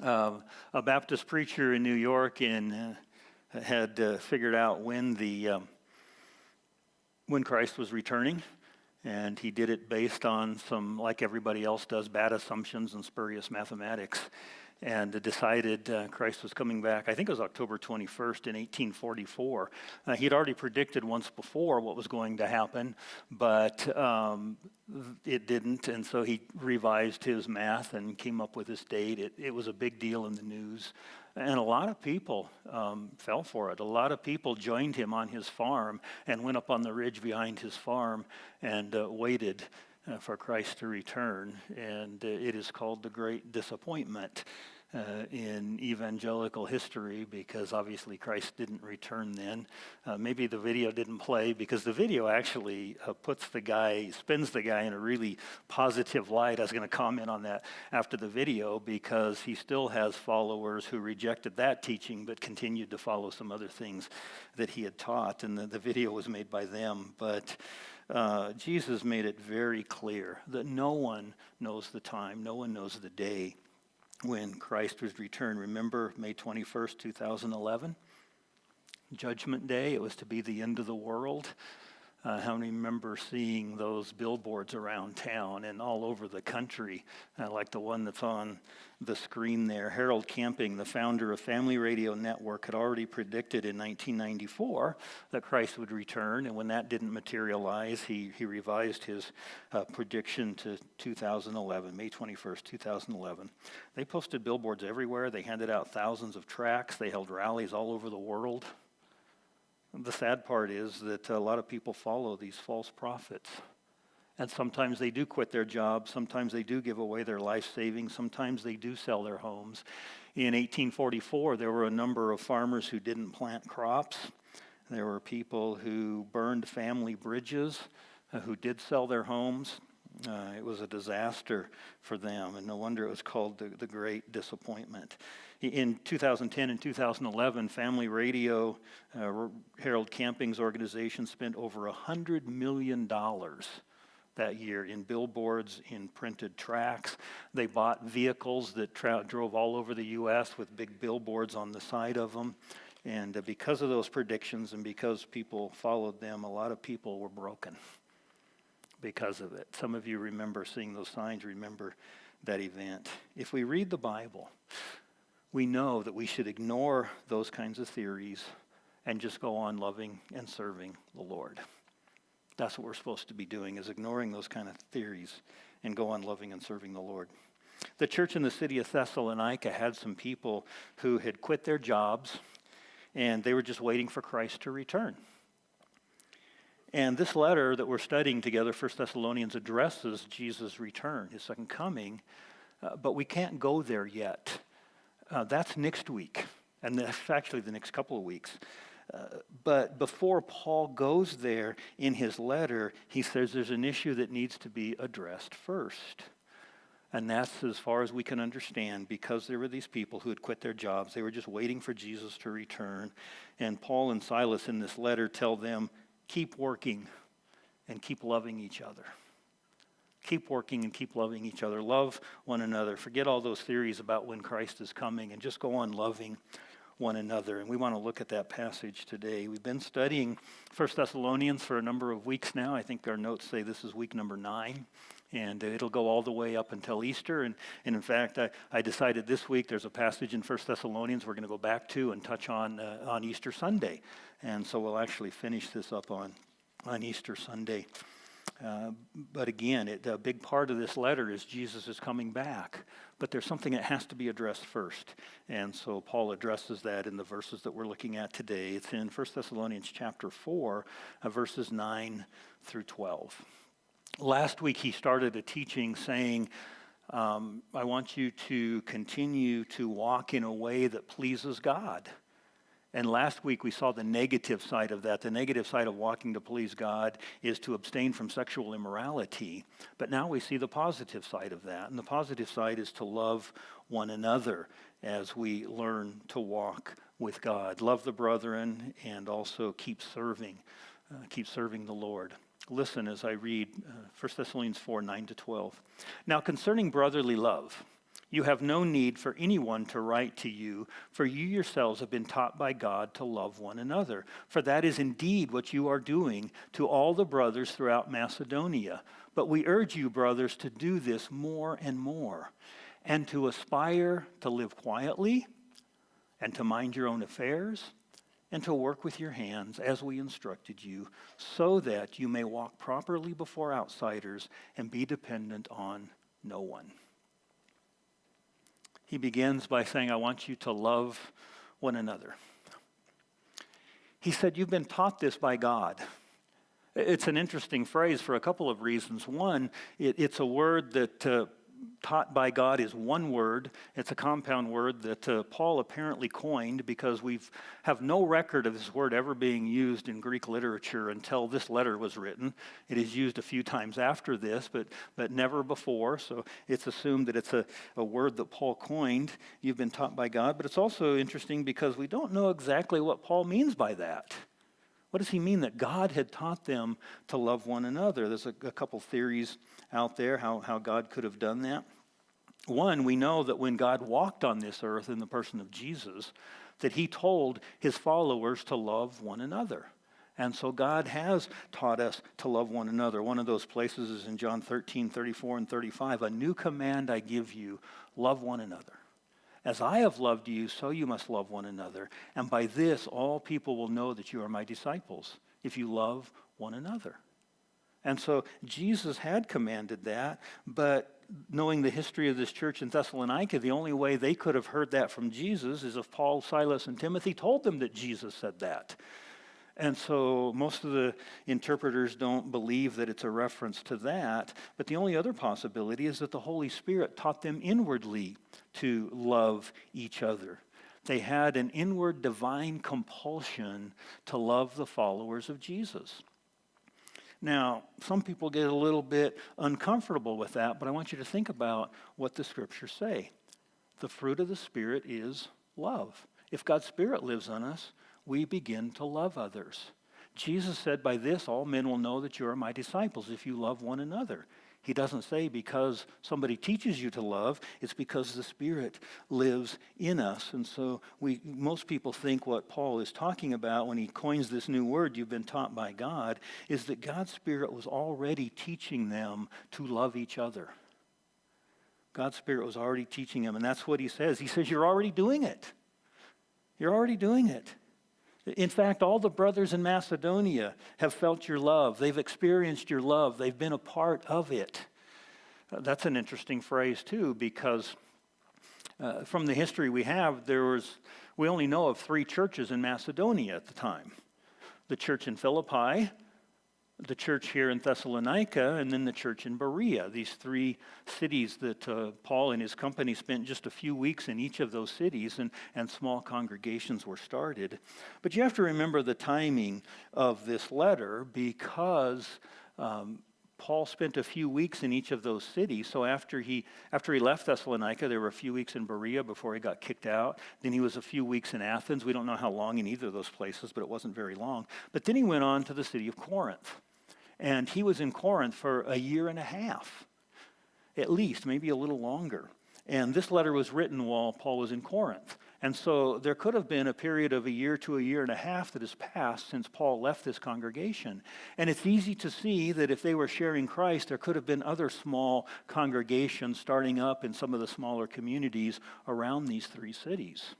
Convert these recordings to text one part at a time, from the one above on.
A Baptist preacher in New York had figured out when Christ was returning, and he did it based on some, like everybody else does, bad assumptions and spurious mathematics, and decided Christ was coming back. I think it was October 21st in 1844. He'd already predicted once before what was going to happen, but it didn't, and so he revised his math and came up with this date. It was a big deal in the news, and a lot of people fell for it. A lot of people joined him on his farm and went up on the ridge behind his farm and waited for Christ to return, and it is called the Great Disappointment in evangelical history, because obviously Christ didn't return then. Maybe the video didn't play, because the video actually spins the guy in a really positive light. I was going to comment on that after the video, because he still has followers who rejected that teaching but continued to follow some other things that he had taught, and the video was made by them. But Jesus made it very clear that no one knows the time, no one knows the day when Christ was returned. Remember May 21st, 2011? Judgment Day. It was to be the end of the world. How many remember seeing those billboards around town and all over the country, like the one that's on the screen there? Harold Camping, the founder of Family Radio Network, had already predicted in 1994 that Christ would return, and when that didn't materialize, he revised his prediction to 2011, May 21st, 2011. They posted billboards everywhere. They handed out thousands of tracts. They held rallies all over the world. The sad part is that a lot of people follow these false prophets. And sometimes they do quit their jobs. Sometimes they do give away their life savings. Sometimes they do sell their homes. In 1844, there were a number of farmers who didn't plant crops. There were people who burned family bridges, who did sell their homes. It was a disaster for them, and no wonder it was called the Great Disappointment. In 2010 and 2011, Family Radio, Harold Camping's organization, spent over $100 million that year in billboards, in printed tracts. They bought vehicles that drove all over the U.S. with big billboards on the side of them. And because of those predictions and because people followed them, a lot of people were broken because of it. Some of you remember seeing those signs, remember that event. If we read the Bible, we know that we should ignore those kinds of theories and just go on loving and serving the Lord. That's what we're supposed to be doing, is ignoring those kind of theories and go on loving and serving the Lord. The church in the city of Thessalonica had some people who had quit their jobs, and they were just waiting for Christ to return. And this letter that we're studying together, 1 Thessalonians, addresses Jesus' return, his second coming, but we can't go there yet. That's next week, and that's actually the next couple of weeks. But before Paul goes there in his letter, he says there's an issue that needs to be addressed first. And that's, as far as we can understand, because there were these people who had quit their jobs. They were just waiting for Jesus to return. And Paul and Silas in this letter tell them, keep working and keep loving each other. Keep working and keep loving each other. Love one another. Forget all those theories about when Christ is coming and just go on loving one another. And we want to look at that passage today. We've been studying 1 Thessalonians for a number of weeks now. I think our notes say this is week number 9. And it'll go all the way up until Easter. And in fact, I decided this week there's a passage in 1 Thessalonians we're going to go back to and touch on Easter Sunday. And so we'll actually finish this up on Easter Sunday. But again, a big part of this letter is Jesus is coming back. But there's something that has to be addressed first. And so Paul addresses that in the verses that we're looking at today. It's in 1 Thessalonians chapter 4, verses 9 through 12. Last week he started a teaching saying, I want you to continue to walk in a way that pleases God. And last week we saw the negative side of that. The negative side of walking to please God is to abstain from sexual immorality. But now we see the positive side of that. And the positive side is to love one another as we learn to walk with God. Love the brethren and also keep serving the Lord. Listen as I read 1 Thessalonians 4, 9 to 12. Now concerning brotherly love, You have no need for anyone to write to you, for you yourselves have been taught by God to love one another. For that is indeed what you are doing to all the brothers throughout Macedonia. But we urge you, brothers, to do this more and more, and to aspire to live quietly, and to mind your own affairs, and to work with your hands as we instructed you, so that you may walk properly before outsiders and be dependent on no one. He begins by saying, I want you to love one another. He said, you've been taught this by God. It's an interesting phrase for a couple of reasons. One, it's a word that taught by God is one word. It's a compound word that Paul apparently coined, because we have no record of this word ever being used in Greek literature until this letter was written. It is used a few times after this, but never before. So it's assumed that it's a word that Paul coined. You've been taught by God. But it's also interesting because we don't know exactly what Paul means by that. What does he mean that God had taught them to love one another? There's a couple theories out there how God could have done that. One, we know that when God walked on this earth in the person of Jesus, that he told his followers to love one another. And so God has taught us to love one another. One of those places is in John 13, 34 and 35. A new command I give you, love one another. As I have loved you, so you must love one another. And by this, all people will know that you are my disciples, if you love one another. And so Jesus had commanded that, but knowing the history of this church in Thessalonica, the only way they could have heard that from Jesus is if Paul, Silas, and Timothy told them that Jesus said that. And so most of the interpreters don't believe that it's a reference to that. But the only other possibility is that the Holy Spirit taught them inwardly to love each other. They had an inward divine compulsion to love the followers of Jesus. Now, some people get a little bit uncomfortable with that, but I want you to think about what the scriptures say. The fruit of the Spirit is love. If God's Spirit lives in us, we begin to love others. Jesus said, by this all men will know that you are my disciples, if you love one another. He doesn't say because somebody teaches you to love, it's because the Spirit lives in us. And so most people think what Paul is talking about when he coins this new word, you've been taught by God, is that God's Spirit was already teaching them to love each other. God's Spirit was already teaching them, and that's what he says. He says, you're already doing it. You're already doing it. In fact, all the brothers in Macedonia have felt your love. They've experienced your love. They've been a part of it. That's an interesting phrase, too, because from the history we have, we only know of 3 churches in Macedonia at the time. The church in Philippi, the church here in Thessalonica, and then the church in Berea. These 3 cities that Paul and his company spent just a few weeks in each of those cities, and small congregations were started. But you have to remember the timing of this letter, because Paul spent a few weeks in each of those cities. So after he left Thessalonica, there were a few weeks in Berea before he got kicked out. Then he was a few weeks in Athens. We don't know how long in either of those places, but it wasn't very long. But then he went on to the city of Corinth. And he was in Corinth for a year and a half, at least, maybe a little longer. And this letter was written while Paul was in Corinth. And so there could have been a period of a year to a year and a half that has passed since Paul left this congregation. And it's easy to see that if they were sharing Christ, there could have been other small congregations starting up in some of the smaller communities around these 3 cities.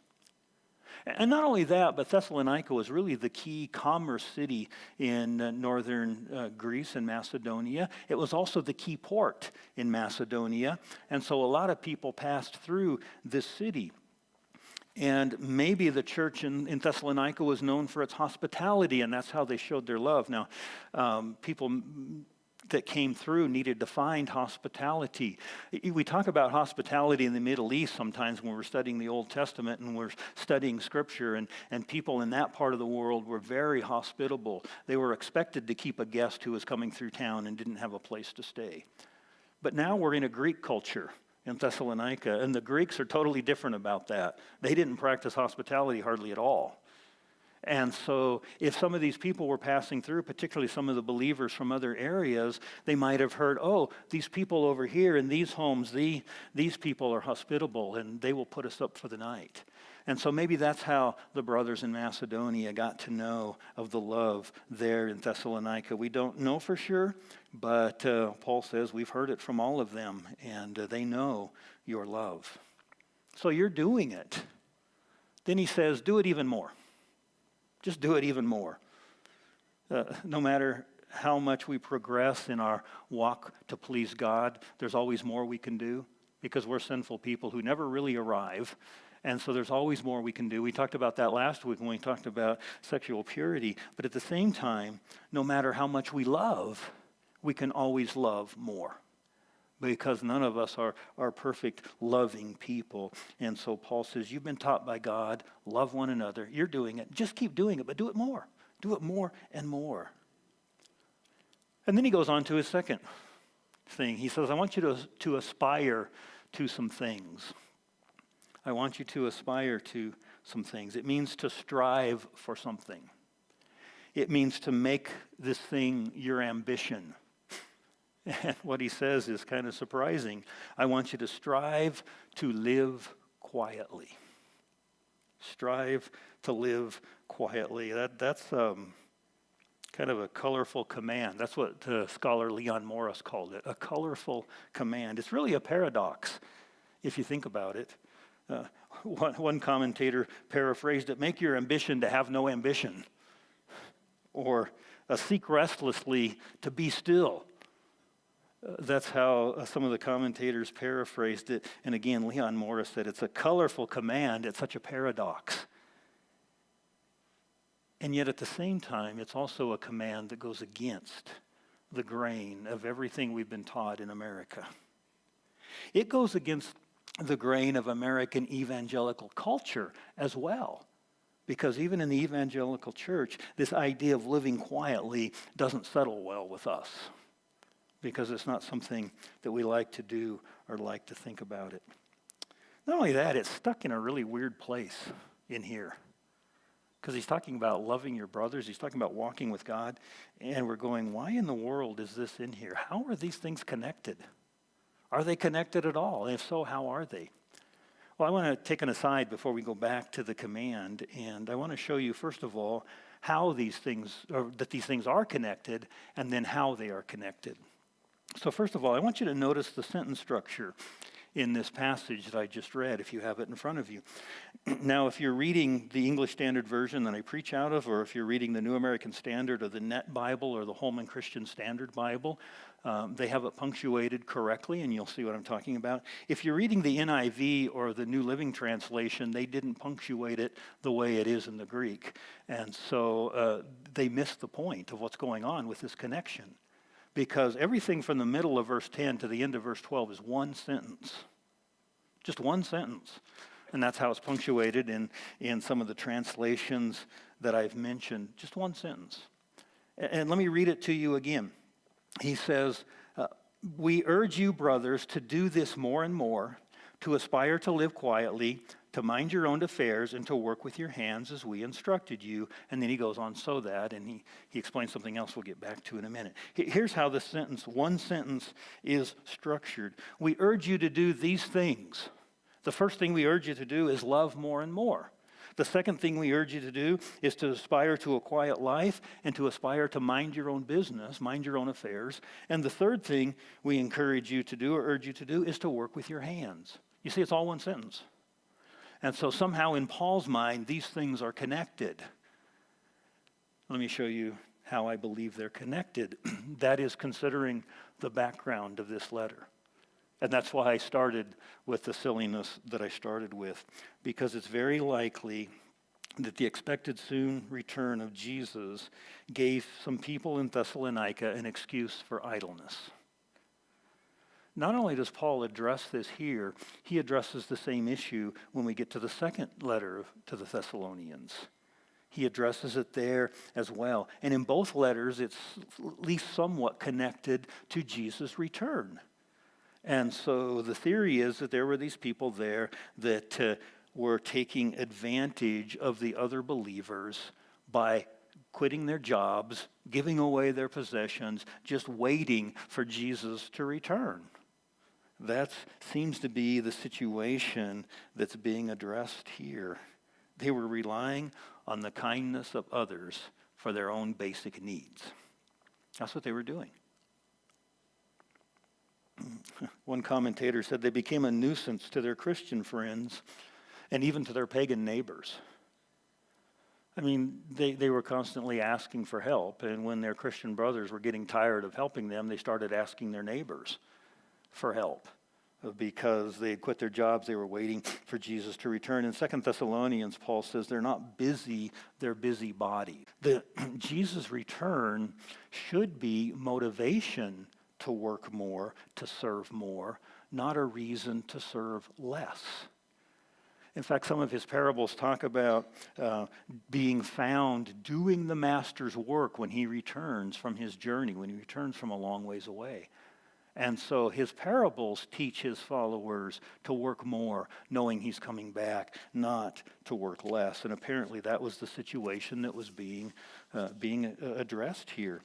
And not only that, but Thessalonica was really the key commerce city in northern Greece and Macedonia. It was also the key port in Macedonia. And so a lot of people passed through this city. And maybe the church in Thessalonica was known for its hospitality, and that's how they showed their love. Now, people that came through needed to find hospitality. We talk about hospitality in the Middle East sometimes when we're studying the Old Testament and we're studying Scripture, and people in that part of the world were very hospitable. They were expected to keep a guest who was coming through town and didn't have a place to stay. But now we're in a Greek culture in Thessalonica, and the Greeks are totally different about that. They didn't practice hospitality hardly at all. And so if some of these people were passing through, particularly some of the believers from other areas, they might have heard, oh, these people over here in these homes, these people are hospitable and they will put us up for the night. And so maybe that's how the brothers in Macedonia got to know of the love there in Thessalonica. We don't know for sure, but Paul says we've heard it from all of them, and they know your love. So you're doing it. Then he says, do it even more. Just do it even more. No matter how much we progress in our walk to please God, there's always more we can do because we're sinful people who never really arrive. And so there's always more we can do. We talked about that last week when we talked about sexual purity. But at the same time, no matter how much we love, we can always love more. Because none of us are perfect, loving people. And so Paul says, you've been taught by God, love one another. You're doing it. Just keep doing it, but do it more. Do it more and more. And then he goes on to his second thing. He says, I want you to aspire to some things. I want you to aspire to some things. It means to strive for something. It means to make this thing your ambition. And what he says is kind of surprising. I want you to strive to live quietly. Strive to live quietly. That's kind of a colorful command. That's what scholar Leon Morris called it, a colorful command. It's really a paradox if you think about it. One commentator paraphrased it, make your ambition to have no ambition. Or seek restlessly to be still. That's how some of the commentators paraphrased it. And again, Leon Morris said it's a colorful command. It's such a paradox. And yet at the same time, it's also a command that goes against the grain of everything we've been taught in America. It goes against the grain of American evangelical culture as well. Because even in the evangelical church, this idea of living quietly doesn't settle well with us. Because it's not something that we like to do or like to think about it. Not only that, it's stuck in a really weird place in here. Because he's talking about loving your brothers, he's talking about walking with God, and we're going, why in the world is this in here? How are these things connected? Are they connected at all? And if so, how are they? Well, I want to take an aside before we go back to the command, and I want to show you, first of all, how these things, or that these things are connected, and then how they are connected. So first of all, I want you to notice the sentence structure in this passage that I just read, if you have it in front of you. Now, if you're reading the English Standard Version that I preach out of, or if you're reading the New American Standard or the Net Bible or the Holman Christian Standard Bible, they have it punctuated correctly, and you'll see what I'm talking about. If you're reading the NIV or the New Living Translation, they didn't punctuate it the way it is in the Greek. And so they missed the point of what's going on with this connection. Because everything from the middle of verse 10 to the end of verse 12 is one sentence. Just one sentence. And that's how it's punctuated in some of the translations that I've mentioned. Just one sentence. And let me read it to you again. He says, we urge you, brothers, to do this more and more, to aspire to live quietly, to mind your own affairs, and to work with your hands as we instructed you. And then he goes on, so that, and he explains something else we'll get back to in a minute. Here's how the sentence, one sentence, is structured. We urge you to do these things. The first thing we urge you to do is love more and more. The second thing we urge you to do is to aspire to a quiet life and to aspire to mind your own business, mind your own affairs. And the third thing we encourage you to do or urge you to do is to work with your hands. You see, it's all one sentence. And so somehow in Paul's mind, these things are connected. Let me show you how I believe they're connected. That is considering the background of this letter. And that's why I started with the silliness that I started with, because it's very likely that the expected soon return of Jesus gave some people in Thessalonica an excuse for idleness. Not only does Paul address this here, he addresses the same issue when we get to the second letter to the Thessalonians. He addresses it there as well. And in both letters, it's at least somewhat connected to Jesus' return. And so the theory is that there were these people there that were taking advantage of the other believers by quitting their jobs, giving away their possessions, just waiting for Jesus to return. That seems to be the situation that's being addressed here. They were relying on the kindness of others for their own basic needs. That's what they were doing. One commentator said they became a nuisance to their Christian friends and even to their pagan neighbors. I mean, they were constantly asking for help, and when their Christian brothers were getting tired of helping them, they started asking their neighbors for help. Because they had quit their jobs, they were waiting for Jesus to return. In 2 Thessalonians, Paul says they're not busy, they're busybodies. Jesus' return should be motivation to work more, to serve more, not a reason to serve less. In fact, some of his parables talk about being found doing the master's work when he returns from his journey, when he returns from a long ways away. And so his parables teach his followers to work more, knowing he's coming back, not to work less. And apparently that was the situation that was being addressed here.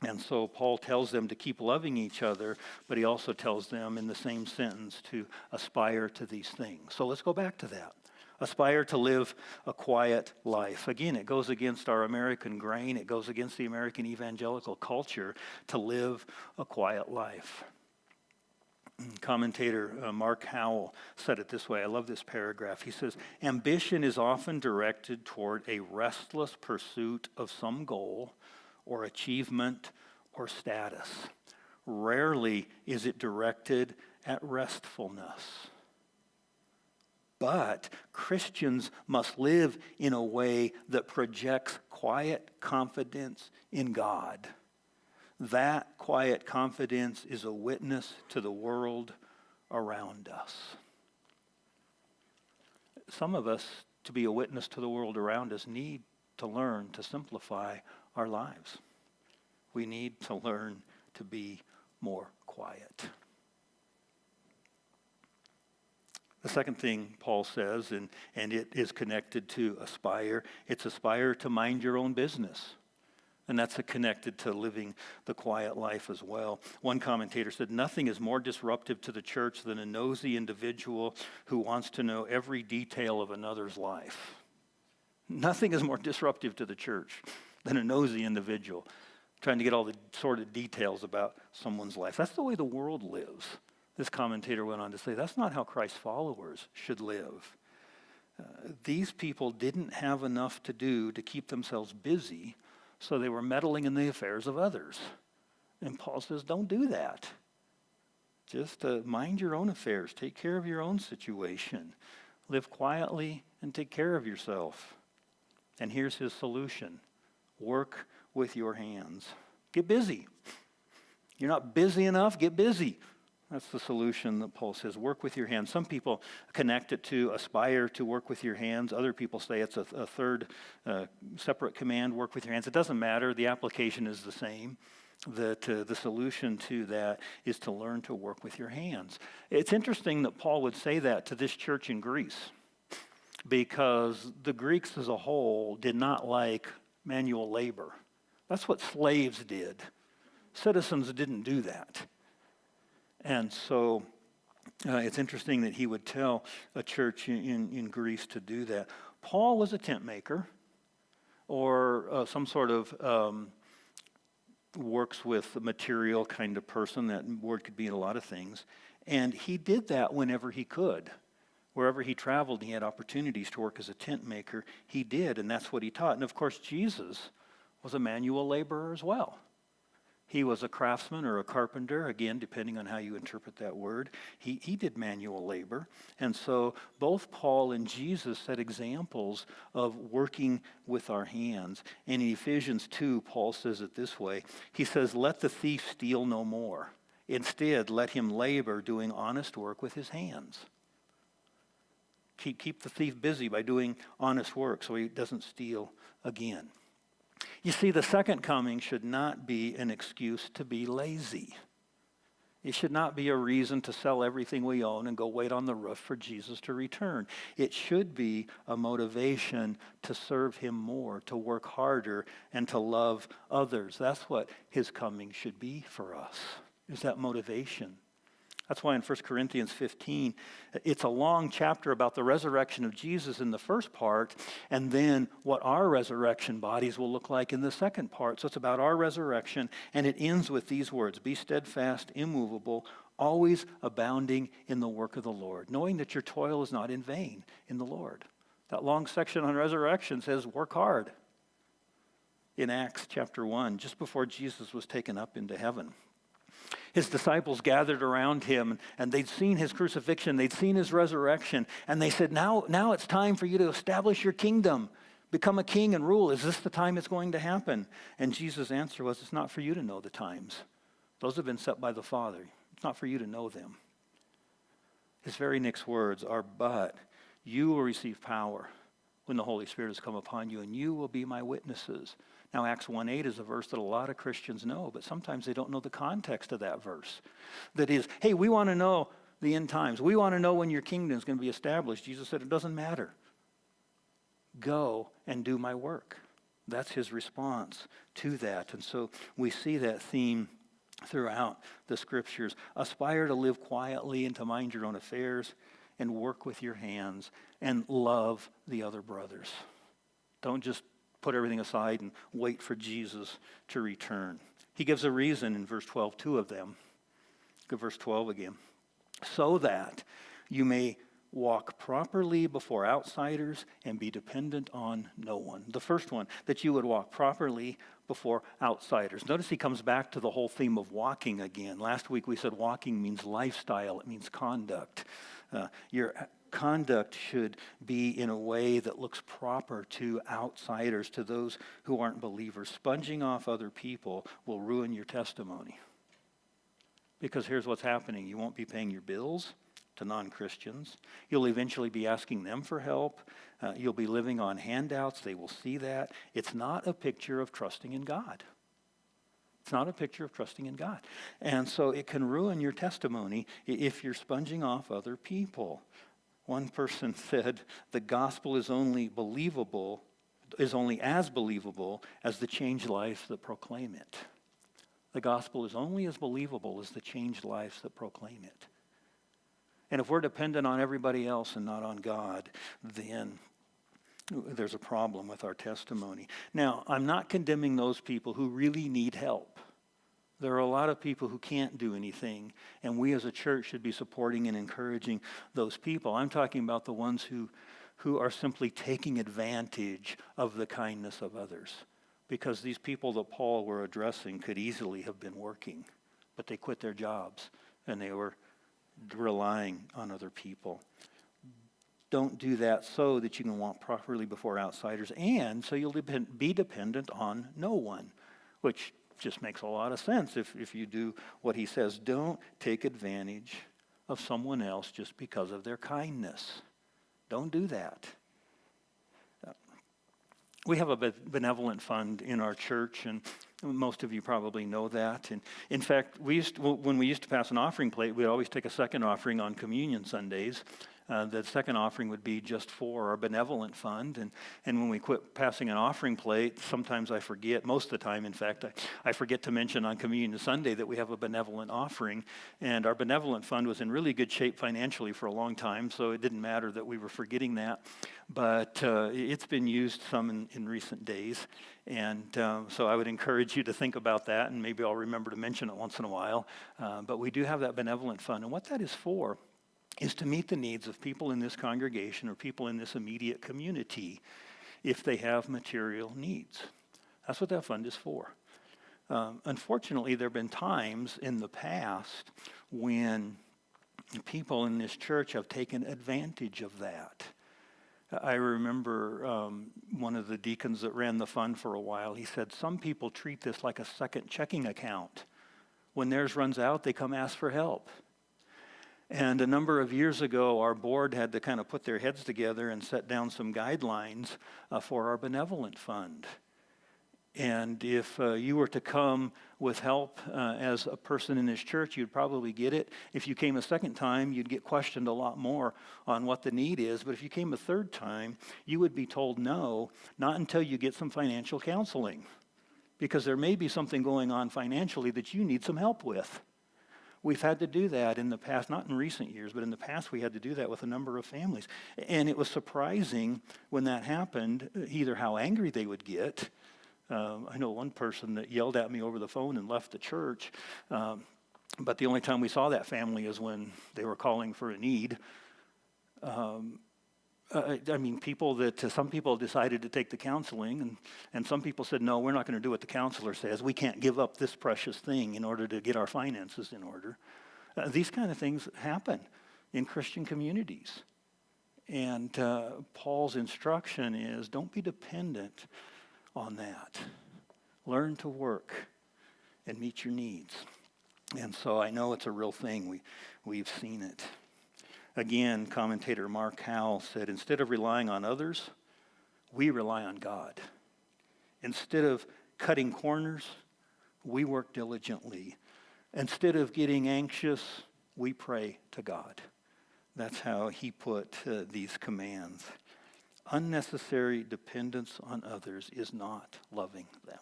And so Paul tells them to keep loving each other, but he also tells them in the same sentence to aspire to these things. So let's go back to that. Aspire to live a quiet life. Again, it goes against our American grain. It goes against the American evangelical culture to live a quiet life. Commentator Mark Howell said it this way. I love this paragraph. He says, ambition is often directed toward a restless pursuit of some goal or achievement or status. Rarely is it directed at restfulness. But Christians must live in a way that projects quiet confidence in God. That quiet confidence is a witness to the world around us. Some of us, to be a witness to the world around us, need to learn to simplify our lives. We need to learn to be more quiet. The second thing Paul says, and it is connected to aspire, it's aspire to mind your own business. And that's connected to living the quiet life as well. One commentator said, nothing is more disruptive to the church than a nosy individual who wants to know every detail of another's life. Nothing is more disruptive to the church than a nosy individual trying to get all the sordid details about someone's life. That's the way the world lives. This commentator went on to say, that's not how Christ's followers should live. These people didn't have enough to do to keep themselves busy, so they were meddling in the affairs of others. And Paul says, don't do that. Just mind your own affairs. Take care of your own situation. Live quietly and take care of yourself. And here's his solution. Work with your hands. Get busy. You're not busy enough, get busy. That's the solution that Paul says, work with your hands. Some people connect it to aspire to work with your hands. Other people say it's a third separate command, work with your hands. It doesn't matter. The application is the same. That the solution to that is to learn to work with your hands. It's interesting that Paul would say that to this church in Greece, because the Greeks as a whole did not like manual labor. That's what slaves did. Citizens didn't do that. And so it's interesting that he would tell a church in Greece to do that. Paul was a tent maker, or some sort of works with material kind of person. That word could be in a lot of things. And he did that whenever he could. Wherever he traveled, he had opportunities to work as a tent maker. He did, and that's what he taught. And of course, Jesus was a manual laborer as well. He was a craftsman or a carpenter, again, depending on how you interpret that word. He did manual labor. And so both Paul and Jesus set examples of working with our hands. And in Ephesians 2, Paul says it this way. He says, let the thief steal no more. Instead, let him labor doing honest work with his hands. Keep the thief busy by doing honest work so he doesn't steal again. You see, the second coming should not be an excuse to be lazy. It should not be a reason to sell everything we own and go wait on the roof for Jesus to return. It should be a motivation to serve him more, to work harder, and to love others. That's what his coming should be for us, is that motivation. That's why in 1 Corinthians 15, it's a long chapter about the resurrection of Jesus in the first part, and then what our resurrection bodies will look like in the second part. So it's about our resurrection, and it ends with these words: be steadfast, immovable, always abounding in the work of the Lord, knowing that your toil is not in vain in the Lord. That long section on resurrection says work hard. In Acts chapter 1, just before Jesus was taken up into heaven, his disciples gathered around him, and they'd seen his crucifixion, they'd seen his resurrection, and they said, now it's time for you to establish your kingdom, become a king and rule. Is this the time it's going to happen? And Jesus' answer was, it's not for you to know the times. Those have been set by the Father. It's not for you to know them. His very next words are, but you will receive power when the Holy Spirit has come upon you, and you will be my witnesses. Now, Acts 1:8 is a verse that a lot of Christians know, but sometimes they don't know the context of that verse. That is, hey, we want to know the end times. We want to know when your kingdom is going to be established. Jesus said, it doesn't matter. Go and do my work. That's his response to that. And so we see that theme throughout the scriptures. Aspire to live quietly and to mind your own affairs and work with your hands and love the other brothers. Don't just put everything aside and wait for Jesus to return. He gives a reason in verse 12, two of them. Go verse 12 again. So that you may walk properly before outsiders and be dependent on no one. The first one, that you would walk properly before outsiders. Notice he comes back to the whole theme of walking again. Last week we said walking means lifestyle. It means conduct. Your conduct should be in a way that looks proper to outsiders, to those who aren't believers. Sponging off other people will ruin your testimony. Because here's what's happening. You won't be paying your bills to non-Christians. You'll eventually be asking them for help. You'll be living on handouts. They will see that. It's not a picture of trusting in God. It's not a picture of trusting in God. And so it can ruin your testimony if you're sponging off other people. One person said, the gospel is only as believable as the changed lives that proclaim it. The gospel is only as believable as the changed lives that proclaim it. And if we're dependent on everybody else and not on God, then there's a problem with our testimony. Now, I'm not condemning those people who really need help. There are a lot of people who can't do anything, and we as a church should be supporting and encouraging those people. I'm talking about the ones who are simply taking advantage of the kindness of others, because these people that Paul were addressing could easily have been working, but they quit their jobs, and they were relying on other people. Don't do that so that you can walk properly before outsiders, and so you'll be dependent on no one, which just makes a lot of sense if you do what he says. Don't take advantage of someone else just because of their kindness. Don't do that. We have a benevolent fund in our church, and most of you probably know that. And in fact, when we used to pass an offering plate, we'd always take a second offering on communion Sundays. The second offering would be just for our benevolent fund. And when we quit passing an offering plate, sometimes I forget, most of the time, in fact, I forget to mention on Communion Sunday that we have a benevolent offering. And our benevolent fund was in really good shape financially for a long time, so it didn't matter that we were forgetting that. But it's been used some in recent days. And so I would encourage you to think about that, and maybe I'll remember to mention it once in a while. But we do have that benevolent fund. And what that is for is to meet the needs of people in this congregation or people in this immediate community if they have material needs. That's what that fund is for. Unfortunately, there have been times in the past when people in this church have taken advantage of that. I remember one of the deacons that ran the fund for a while, he said, some people treat this like a second checking account. When theirs runs out, they come ask for help. And a number of years ago, our board had to kind of put their heads together and set down some guidelines for our benevolent fund. And if you were to come with help as a person in this church, you'd probably get it. If you came a second time, you'd get questioned a lot more on what the need is. But if you came a third time, you would be told no, not until you get some financial counseling, because there may be something going on financially that you need some help with. We've had to do that in the past, not in recent years, but in the past we had to do that with a number of families. And it was surprising when that happened, either how angry they would get. I know one person that yelled at me over the phone and left the church, but the only time we saw that family is when they were calling for a need. Some people decided to take the counseling, and some people said, no, we're not going to do what the counselor says. We can't give up this precious thing in order to get our finances in order. These kind of things happen in Christian communities. And Paul's instruction is, don't be dependent on that. Learn to work and meet your needs. And so I know it's a real thing. We've seen it. Again, commentator Mark Howell said, instead of relying on others, we rely on God. Instead of cutting corners, we work diligently. Instead of getting anxious, we pray to God. That's how he put these commands. Unnecessary dependence on others is not loving them.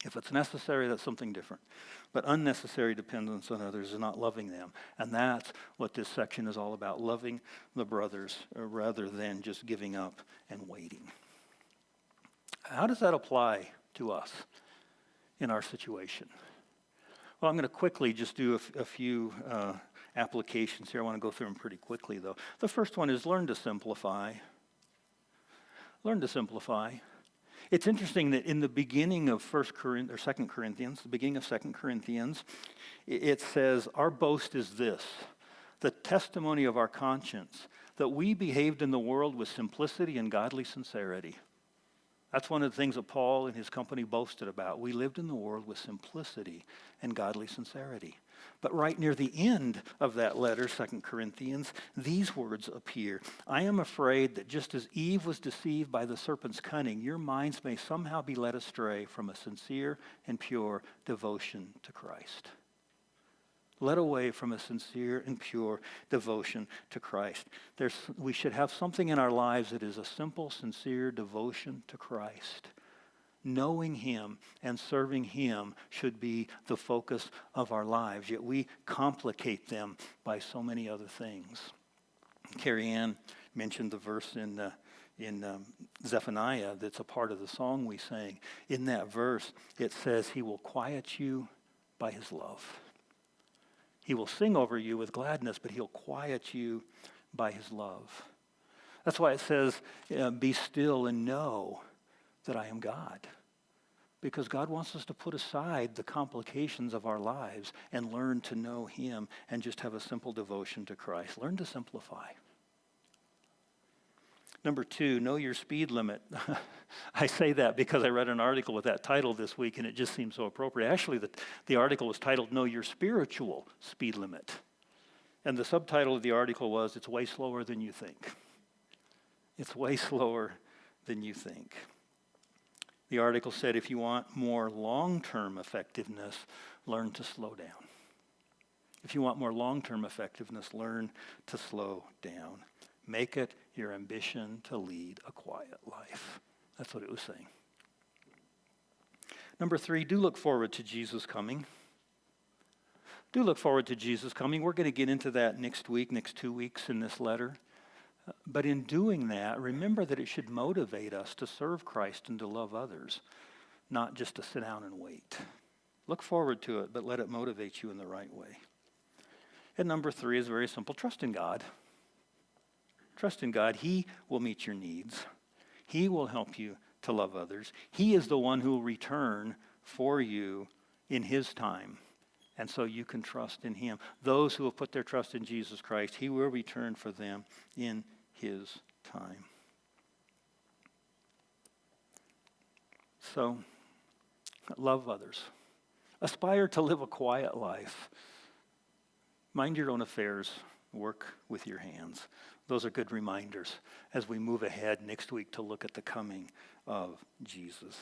If it's necessary, that's something different. But unnecessary dependence on others is not loving them. And that's what this section is all about, loving the brothers rather than just giving up and waiting. How does that apply to us in our situation? Well, I'm going to quickly just do a few applications here. I want to go through them pretty quickly, though. The first one is learn to simplify. Learn to simplify. It's interesting that in the beginning of 2 Corinthians, the beginning of 2 Corinthians, it says, our boast is this, the testimony of our conscience, that we behaved in the world with simplicity and godly sincerity. That's one of the things that Paul and his company boasted about. We lived in the world with simplicity and godly sincerity. But right near the end of that letter, 2 Corinthians, these words appear. I am afraid that just as Eve was deceived by the serpent's cunning, your minds may somehow be led astray from a sincere and pure devotion to Christ. Led away from a sincere and pure devotion to Christ. We should have something in our lives that is a simple, sincere devotion to Christ. Knowing him and serving him should be the focus of our lives, yet we complicate them by so many other things. Carrie Ann mentioned the verse in Zephaniah that's a part of the song we sang. In that verse, it says, he will quiet you by his love. He will sing over you with gladness, but he'll quiet you by his love. That's why it says, be still and know that I am God. Because God wants us to put aside the complications of our lives and learn to know him and just have a simple devotion to Christ. Learn to simplify. Number 2, know your speed limit. I say that because I read an article with that title this week and it just seemed so appropriate. Actually, the article was titled, Know Your Spiritual Speed Limit. And the subtitle of the article was, It's Way Slower Than You Think. It's way slower than you think. The article said, if you want more long-term effectiveness, learn to slow down. If you want more long-term effectiveness, learn to slow down. Make it your ambition to lead a quiet life. That's what it was saying. Number 3, do look forward to Jesus coming. Do look forward to Jesus coming. We're going to get into that next week, next 2 weeks in this letter. But in doing that, remember that it should motivate us to serve Christ and to love others, not just to sit down and wait. Look forward to it, but let it motivate you in the right way. And number 3 is very simple. Trust in God. Trust in God. He will meet your needs. He will help you to love others. He is the one who will return for you in his time. And so you can trust in him. Those who have put their trust in Jesus Christ, he will return for them in his time. So, love others. Aspire to live a quiet life. Mind your own affairs. Work with your hands. Those are good reminders as we move ahead next week to look at the coming of Jesus.